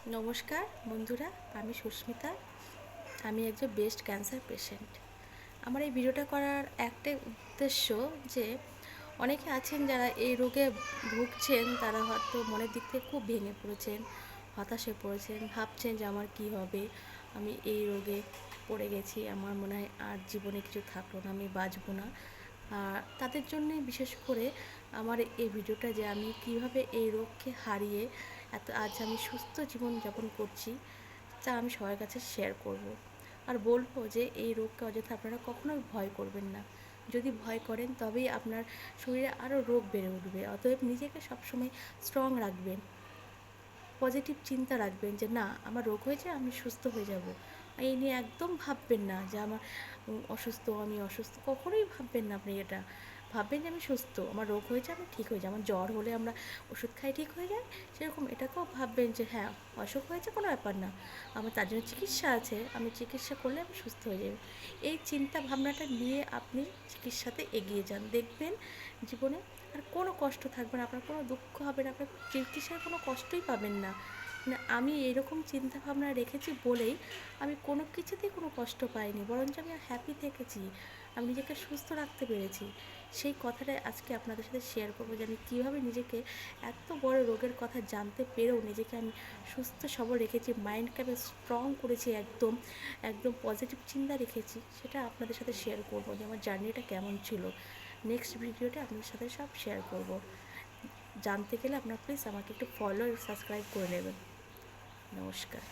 নমস্কার বন্ধুরা, আমি সুস্মিতা। আমি একজন ব্রেস্ট ক্যান্সার পেশেন্ট। আমার এই ভিডিওটা করার একটাই উদ্দেশ্য যে অনেকে আছেন যারা এই রোগে ভুগছেন, তারা হয়তো মনের দিক থেকে খুব ভেঙে পড়েছেন, হতাশে পড়েছেন, ভাবছেন যে আমার কি হবে, আমি এই রোগে পড়ে গেছি, আমার মনে হয় আর জীবনে কিছু থাকলো না, আমি বাঁচবো না। আর তাদের জন্যই বিশেষ করে আমার এই ভিডিওটা, যে আমি কিভাবে এই রোগকে হারিয়ে আজ আমি সুস্থ জীবন যাপন করছি, তা আমি সবার কাছে শেয়ার করব। আর বলবো যে এই রোগকে অযথা আপনারা কখনোই ভয় করবেন না। যদি ভয় করেন তবেই আপনার শরীরে আরও রোগ বেড়ে উঠবে। অতএব নিজেকে সবসময় স্ট্রং রাখবেন, পজিটিভ চিন্তা রাখবেন যে না, আমার রোগ হয়েছে, আমি সুস্থ হয়ে যাব। এই নিয়ে একদম ভাববেন না যে আমার অসুস্থ, আমি অসুস্থ, কখনোই ভাববেন না। আপনি এটা ভাববেন যে আমি সুস্থ, আমার রোগ হয়েছে, আমি ঠিক হয়ে যাই। আমার জ্বর হলে আমরা ওষুধ খাই, ঠিক হয়ে যায়, সেরকম এটাকেও ভাববেন যে হ্যাঁ, অসুখ হয়েছে, কোনো ব্যাপার না, আমার তার জন্য চিকিৎসা আছে, আমি চিকিৎসা করলে আমি সুস্থ হয়ে যাব। এই চিন্তা ভাবনাটা নিয়ে আপনি চিকিৎসাতে এগিয়ে যান, দেখবেন জীবনে আর কোনো কষ্ট থাকবে না, আপনার কোনো দুঃখ হবে না, আপনার চিকিৎসার কোনো কষ্টই পাবেন না। মানে আমি এরকম চিন্তাভাবনা রেখেছি বলেই আমি কোনো কিছুতেই কোনো কষ্ট পাইনি, বরঞ্চ আমি হ্যাপি থেকেছি, আমি নিজেকে সুস্থ রাখতে পেরেছি। সেই কথাটাই আজকে আপনাদের সাথে শেয়ার করবো, যে আমি কীভাবে নিজেকে এত বড় রোগের কথা জানতে পেরেও নিজেকে আমি সুস্থ সবল রেখেছি, মাইন্ডকে আমি স্ট্রং করেছি, একদম একদম পজিটিভ চিন্তা রেখেছি, সেটা আপনাদের সাথে শেয়ার করবো যে আমার জার্নিটা কেমন ছিল। নেক্সট ভিডিওতে আপনাদের সাথে সব শেয়ার করব। জানতে গেলে আপনারা প্লিজ আমাকে একটু ফলো আর সাবস্ক্রাইব করে নেবেন। নমস্কার।